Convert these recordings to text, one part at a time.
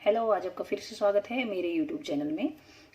Hello, आज आपका फिर से स्वागत है मेरे YouTube चैनल में।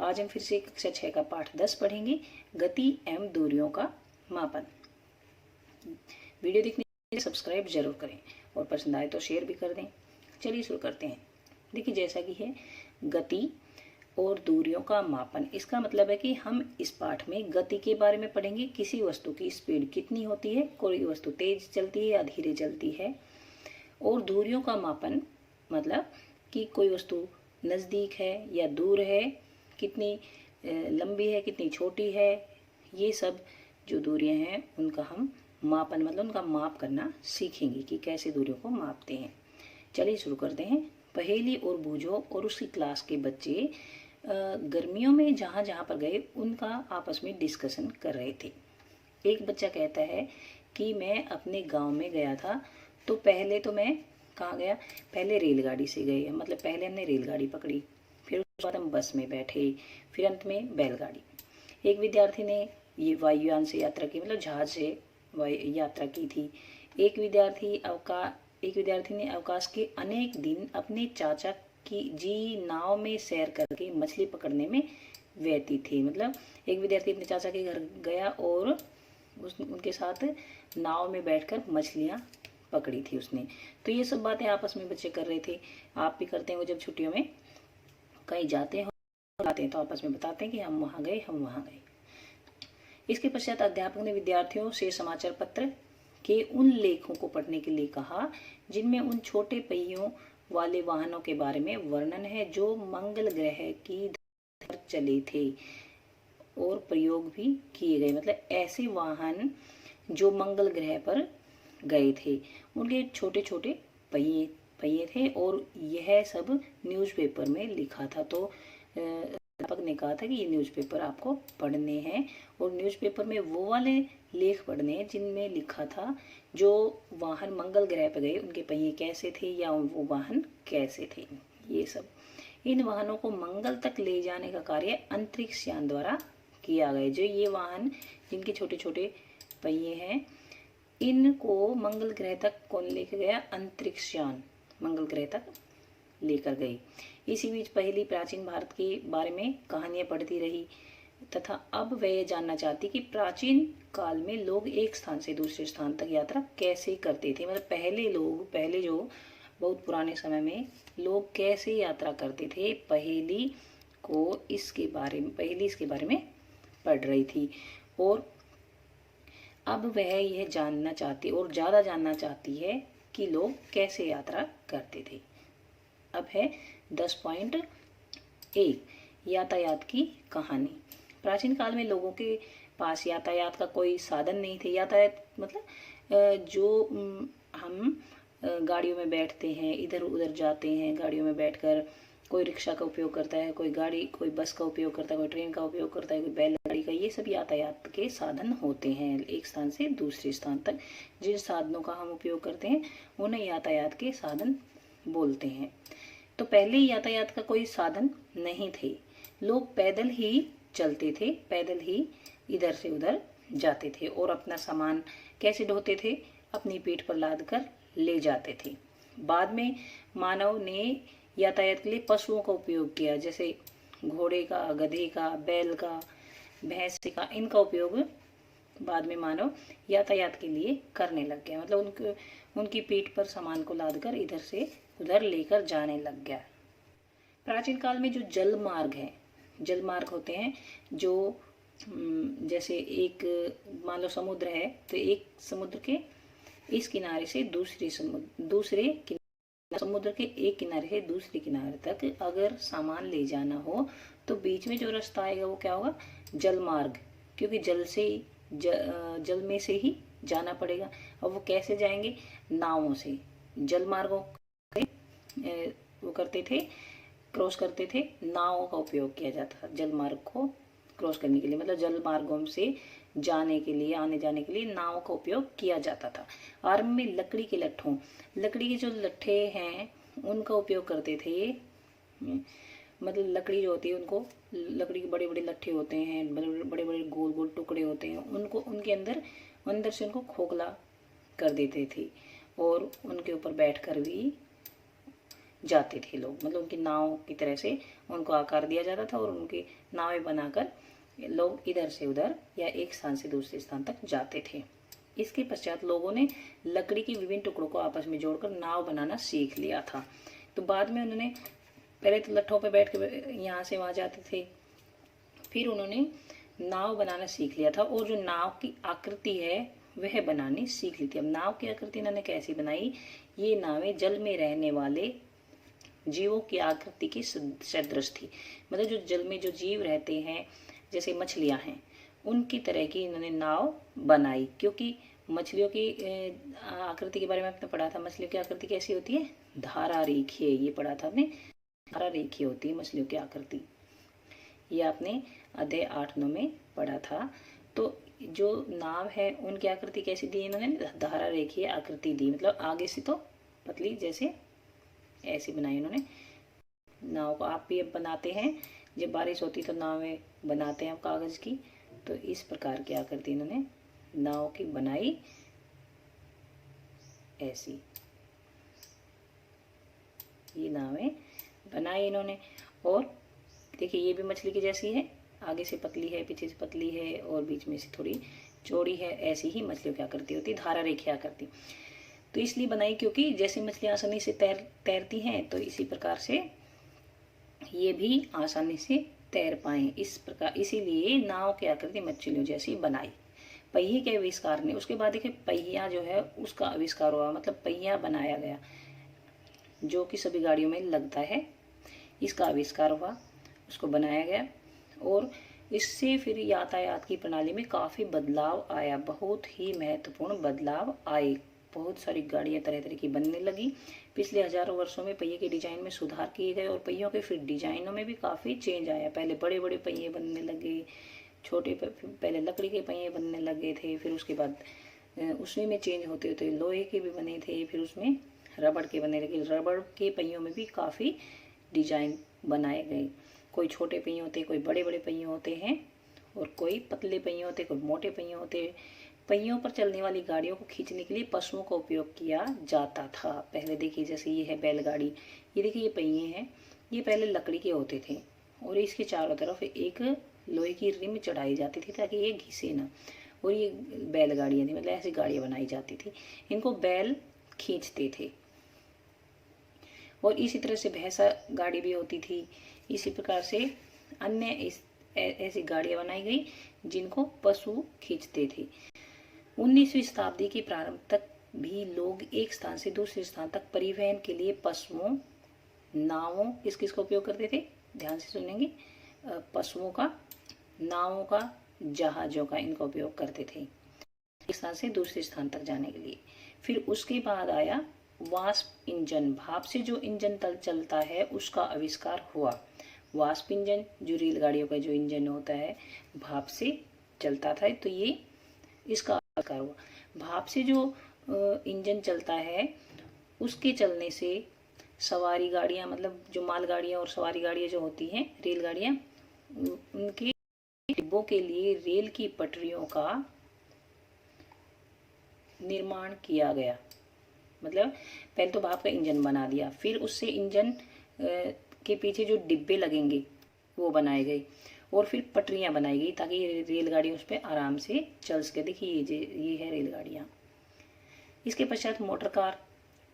आज हम फिर से कक्षा 6 का पाठ 10 पढ़ेंगे, गति एवं दूरियों का मापन। वीडियो देखने के लिए सब्सक्राइब जरूर करें और पसंद आए तो शेयर भी कर दें। चलिए शुरू करते हैं। देखिए, जैसा कि है गति और दूरियों का मापन, इसका मतलब है कि हम इस पाठ में गति के बारे में पढ़ेंगे। किसी वस्तु की स्पीड कितनी होती है, कोई वस्तु तेज चलती है या धीरे चलती है। और दूरियों का मापन मतलब कि कोई वस्तु नज़दीक है या दूर है, कितनी लंबी है, कितनी छोटी है। ये सब जो दूरियां हैं उनका हम मापन मतलब उनका माप करना सीखेंगे कि कैसे दूरियों को मापते हैं। चलिए शुरू करते हैं। पहेली और बूझो और उसकी क्लास के बच्चे गर्मियों में जहाँ जहाँ पर गए उनका आपस में डिस्कशन कर रहे थे। एक बच्चा कहता है कि मैं अपने गांव में गया था, तो पहले तो मैं कहाँ गया, पहले रेलगाड़ी से गए, मतलब पहले हमने रेलगाड़ी पकड़ी, फिर उसके बाद हम बस में बैठे, फिर अंत में बैलगाड़ी। एक विद्यार्थी ने ये वायुयान से यात्रा की, मतलब जहाज से यात्रा की थी। एक विद्यार्थी ने अवकाश के अनेक दिन अपने चाचा की नाव में सैर करके मछली पकड़ने में व्यतीत थे। मतलब एक विद्यार्थी अपने चाचा के घर गया और उनके साथ नाव में बैठकर मछलियाँ पकड़ी थी उसने। तो ये सब बातें आपस में बच्चे कर रहे थे। आप भी करते हैं, जब छुट्टियों में कहीं जाते हैं तो आपस में बताते हैं कि हम वहाँ गए। इसके पश्चात अध्यापक ने विद्यार्थियों से समाचार पत्र के उन लेखों को पढ़ने के लिए कहा जिनमें उन छोटे पहियों वाले वाहनों के बारे में वर्णन है जो मंगल ग्रह की धरती पर चले थे और प्रयोग भी किए गए। मतलब ऐसे वाहन जो मंगल ग्रह पर गए थे, उनके छोटे छोटे पहिए थे और यह सब न्यूज़पेपर में लिखा था। तो अध्यापक ने कहा था कि ये न्यूज़पेपर आपको पढ़ने हैं और न्यूज़पेपर में वो वाले लेख पढ़ने हैं जिनमें लिखा था जो वाहन मंगल ग्रह पर गए उनके पहिए कैसे थे या वो वाहन कैसे थे। ये सब, इन वाहनों को मंगल तक ले जाने का कार्य अंतरिक्ष यान द्वारा किया गया। जो ये वाहन जिनके छोटे छोटे पहिए हैं, इनको मंगल ग्रह तक कौन लेकर गया? अंतरिक्ष यान मंगल ग्रह तक लेकर गई। इसी बीच पहली प्राचीन भारत के बारे में कहानियां पढ़ती रही तथा अब वह ये जानना चाहती कि प्राचीन काल में लोग एक स्थान से दूसरे स्थान तक यात्रा कैसे करते थे। मतलब पहले जो बहुत पुराने समय में लोग कैसे यात्रा करते थे, पहेली इसके बारे में पढ़ रही थी। और अब वह यह जानना चाहती और ज़्यादा जानना चाहती है कि लोग कैसे यात्रा करते थे। अब है 10.1 यातायात की कहानी। प्राचीन काल में लोगों के पास यातायात का कोई साधन नहीं थे। यातायात मतलब जो हम गाड़ियों में बैठते हैं, इधर उधर जाते हैं गाड़ियों में बैठकर। कोई रिक्शा का उपयोग करता है, कोई बस का उपयोग करता है, कोई ट्रेन का उपयोग करता है, कोई बैलगाड़ी का। ये सब यातायात के साधन होते हैं एक स्थान से दूसरे स्थान तक। जिन साधनों का हम उपयोग करते हैं उन्हें यातायात के साधन बोलते हैं। तो पहले यातायात का कोई साधन नहीं थे। लोग पैदल ही चलते थे, पैदल ही इधर से उधर जाते थे और अपना सामान कैसे ढोते थे? अपनी पीठ पर लाद कर ले जाते थे। बाद में मानव ने यातायात के लिए पशुओं का उपयोग किया, जैसे घोड़े का, गधे का, बैल का, भैंस का। इनका उपयोग बाद में मानव यातायात के लिए करने लग गया। मतलब उनकी पीठ पर सामान को लादकर इधर से उधर लेकर जाने लग गया। प्राचीन काल में जो जल मार्ग होते हैं, जो जैसे एक मान लो समुद्र है, तो एक समुद्र के इस किनारे से समुद्र के एक किनारे से दूसरे किनारे तक अगर सामान ले जाना हो तो बीच में जो रास्ता आएगा वो क्या होगा? जल मार्ग। क्योंकि जल में से ही जाना पड़ेगा। अब वो कैसे जाएंगे? नावों से। जल मार्गों वो करते थे, क्रॉस करते थे, नावों का उपयोग किया जाता था जल मार्ग को क्रॉस करने के लिए। मतलब जल मार्गों से जाने के लिए, आने जाने के लिए नाव का उपयोग किया जाता था। आरंभ में लकड़ी के जो लट्ठे हैं उनका उपयोग करते थे। मतलब लकड़ी जो होती है उनको, लकड़ी के बड़े बड़े लट्ठे होते हैं, बड़े बड़े गोल गोल टुकड़े होते हैं, उनको उनके अंदर से उनको खोखला कर देते थे और उनके ऊपर बैठकर भी जाते थे लोग, मतलब उनकी नाव की तरह से उनको आकार दिया जाता था और उनकी नावें बनाकर लोग इधर से उधर या एक स्थान से दूसरे स्थान तक जाते थे। इसके पश्चात लोगों ने लकड़ी के विभिन्न टुकड़ों को आपस में जोड़कर नाव बनाना सीख लिया था। तो बाद में उन्होंने, पहले तो लट्ठों पर बैठ कर यहाँ से वहाँ जाते थे, फिर उन्होंने नाव बनाना सीख लिया था और जो नाव की आकृति है वह बनानी सीख ली थी। अब नाव की आकृति इन्होंने कैसी बनाई, ये नावें जल में रहने वाले जीवों की आकृति की सदृश थी, मतलब जो जल में जो जीव रहते हैं जैसे मछलियां हैं उनकी तरह की इन्होंने नाव बनाई। क्योंकि मछलियों की आकृति के बारे में आपने पढ़ा था, मछलियों की आकृति कैसी होती है, धारा रेखीय, ये पढ़ा था आपने, धारा रेखीय होती है मछलियों की आकृति, ये आपने अध्याय 8-9 में पढ़ा था। तो जो नाव है उनकी आकृति कैसी दी इन्होंने, धारा रेखीय आकृति दी, मतलब आगे से तो पतली जैसे ऐसी बनाई उन्होंने नाव को। आप भी अब बनाते हैं, जब बारिश होती तो नावें बनाते हैं कागज की, तो इस प्रकार की आकृति इन्होंने नाव की बनाई ऐसी, ये नावें बनाई इन्होंने। और देखिए ये भी मछली की जैसी है, आगे से पतली है, पीछे से पतली है और बीच में से थोड़ी चौड़ी है, ऐसी ही मछलियों की आकृति होती है, धारा रेखीय आकृति। तो इसलिए बनाई क्योंकि जैसे मछलियां आसानी से तैरती हैं तो इसी प्रकार से ये भी आसानी से तैर पाए, इस प्रकार इसीलिए नाव की आकृति मछलियों जैसी बनाई। पहिए के आविष्कार ने, उसके बाद देखिए पहिया जो है उसका आविष्कार हुआ, मतलब पहिया बनाया गया जो कि सभी गाड़ियों में लगता है, इसका आविष्कार हुआ, उसको बनाया गया और इससे फिर यातायात की प्रणाली में काफ़ी बदलाव आया, बहुत ही महत्वपूर्ण बदलाव आए। बहुत सारी गाड़ियाँ तरह तरह की बनने लगी। पिछले हजारों वर्षों में पहिए के डिजाइन में सुधार किए गए और पहियों के फिर डिजाइनों में भी काफ़ी चेंज आया। पहले बड़े बड़े पहिए बनने लगे, छोटे पहले लकड़ी के पहिए बनने लगे थे, फिर उसके बाद उसमें में चेंज होते होते लोहे के भी बने थे, फिर उसमें रबड़ के बने लगे। रबड़ के पहियों में भी काफ़ी डिजाइन बनाए गए, कोई छोटे पहिए होते, कोई बड़े बड़े पहिए होते हैं और कोई पतले पहिए होते, कोई मोटे पहिए होते। पहियों पर चलने वाली गाड़ियों को खींचने के लिए पशुओं का उपयोग किया जाता था। पहले देखिए जैसे ये है बैलगाड़ी, ये देखिए ये पहिए हैं, ये पहले लकड़ी के होते थे और इसके चारों तरफ एक लोहे की रिम चढ़ाई जाती थी ताकि ये घिसे ना, और ये बैलगाड़ियाँ थी, मतलब ऐसी गाड़ियाँ बनाई जाती थी, इनको बैल खींचते थे। और इसी तरह से भैंसा गाड़ी भी होती थी। इसी प्रकार से अन्य ऐसी गाड़ियाँ बनाई गई जिनको पशु खींचते थे। 19वीं शताब्दी के प्रारंभ तक भी लोग एक स्थान से दूसरे स्थान तक परिवहन के लिए पशुओं, नावों, किसका उपयोग करते थे, ध्यान से सुनेंगे, पशुओं का, नावों का, जहाजों का, इनका उपयोग करते थे एक स्थान से दूसरे स्थान तक जाने के लिए। फिर उसके बाद आया वाष्प इंजन, भाप से जो इंजन चलता है उसका आविष्कार हुआ। वाष्प इंजन जो रेलगाड़ियों का जो इंजन होता है भाप से चलता था, तो ये इसका आविष्कार हुआ। भाप से जो इंजन चलता है उसके चलने से सवारी गाड़ियाँ, मतलब जो मालगाड़ियाँ और सवारी गाड़ियाँ जो होती हैं रेलगाड़ियाँ, उनके डिब्बों के लिए रेल की पटरियों का निर्माण किया गया। मतलब पहले तो भाप का इंजन बना दिया, फिर उससे इंजन के पीछे जो डिब्बे लगेंगे वो बनाए गए और फिर पटरियां बनाई गई ताकि रेलगाड़ी उस पर आराम से चल सके। देखिए ये है रेलगाड़ियाँ। इसके पश्चात मोटर कार,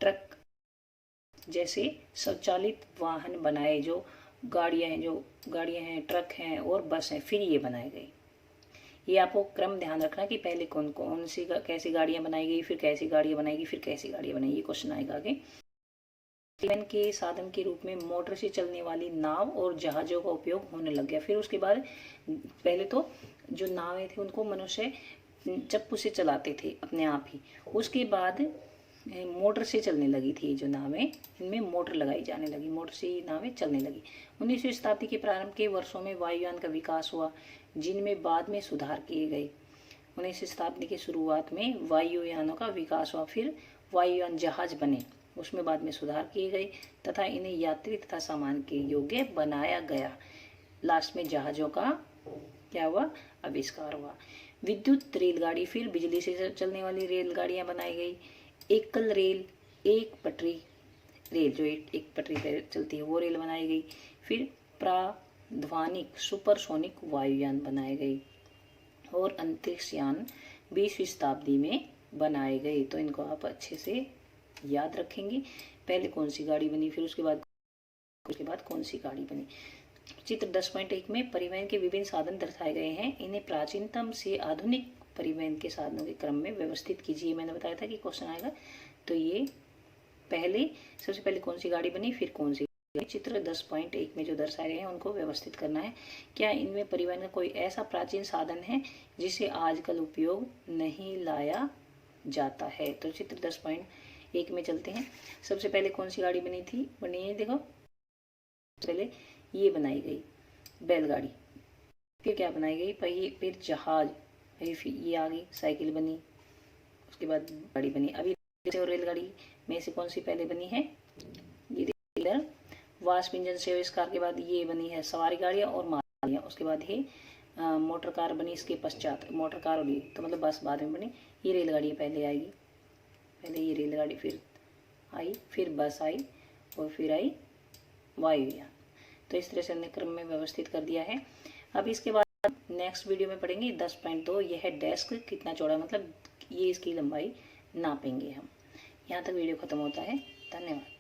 ट्रक जैसे स्वचालित वाहन बनाए, जो गाड़ियाँ हैं, ट्रक हैं और बस हैं, फिर ये बनाए गए। ये आपको क्रम ध्यान रखना कि पहले कौन कौन सी कैसी गाड़ियाँ बनाई गई, फिर कैसी गाड़ियाँ बनाई गई, फिर कैसी गाड़ियाँ बनाई, ये क्वेश्चन आएगा आगे। परिवहन के साधन के रूप में मोटर से चलने वाली नाव और जहाजों का उपयोग होने लग गया। फिर उसके बाद पहले तो जो नावें थी उनको मनुष्य चप्पू से चलाते थे अपने आप ही, उसके बाद मोटर से चलने लगी थी जो नावें, इनमें मोटर लगाई जाने लगी, मोटर से ही नावें चलने लगी। 19वीं शताब्दी के प्रारंभ के वर्षों में वायुयान का विकास हुआ जिनमें बाद में सुधार किए गए। 19वीं शताब्दी की शुरुआत में वायुयानों का विकास हुआ, फिर वायुयान जहाज बने, उसमें बाद में सुधार किए गए तथा इन्हें यात्री तथा सामान के योग्य बनाया गया। लास्ट में जहाजों का क्या हुआ, आविष्कार हुआ। विद्युत रेलगाड़ी, फिर बिजली से चलने वाली रेलगाड़ियां बनाई गई। एकल रेल, एक पटरी, रेल, जो एक पटरी पर चलती है वो रेल बनाई गई। फिर प्राध्वनिक सुपरसोनिक वायुयान बनाए गए और अंतरिक्ष यान 20वीं शताब्दी में बनाए गए। तो इनको आप अच्छे से याद रखेंगे। पहले कौन सी गाड़ी बनी, फिर उसके बाद कौन सी गाड़ी बनी। चित्र 10.1 में परिवहन के विभिन्न साधन दर्शाए गए हैं। इन्हें प्राचीनतम से आधुनिक परिवहन के साधनों के क्रम में व्यवस्थित कीजिए। मैंने बताया था कि क्वेश्चन आएगा। तो ये सबसे पहले कौन सी गाड़ी बनी, फिर कौन सी। चित्र 10.1 में जो दर्शाए गए हैं उनको व्यवस्थित करना है। क्या इनमें परिवहन का कोई ऐसा प्राचीन साधन है जिसे आजकल उपयोग नहीं लाया जाता है। तो चित्र 10.1 में चलते हैं। सबसे पहले कौन सी गाड़ी बनी थी, बनी है देखो, पहले ये बनाई गई बैलगाड़ी, फिर क्या बनाई गई पहिए, फिर जहाज, फिर ये आ गई साइकिल बनी, उसके बाद गाड़ी बनी। अभी और रेलगाड़ी में से कौन सी पहले बनी है, ये इधर वाष्प इंजन से आविष्कार के बाद ये बनी है सवारी गाड़ियाँ और मालगाड़ियाँ। उसके बाद ये मोटर कार बनी, इसके पश्चात मोटर कार होगी, तो मतलब बस बाद में बनी। ये रेलगाड़ी पहले आएगी, पहले ये रेलगाड़ी फिर आई, फिर बस आई और फिर आई वायुयान। तो इस तरह से हमने क्रम में व्यवस्थित कर दिया है। अब इसके बाद नेक्स्ट वीडियो में पढ़ेंगे 10.2, यह है डेस्क कितना चौड़ा, मतलब ये इसकी लंबाई नापेंगे हम। यहाँ तक वीडियो खत्म होता है। धन्यवाद।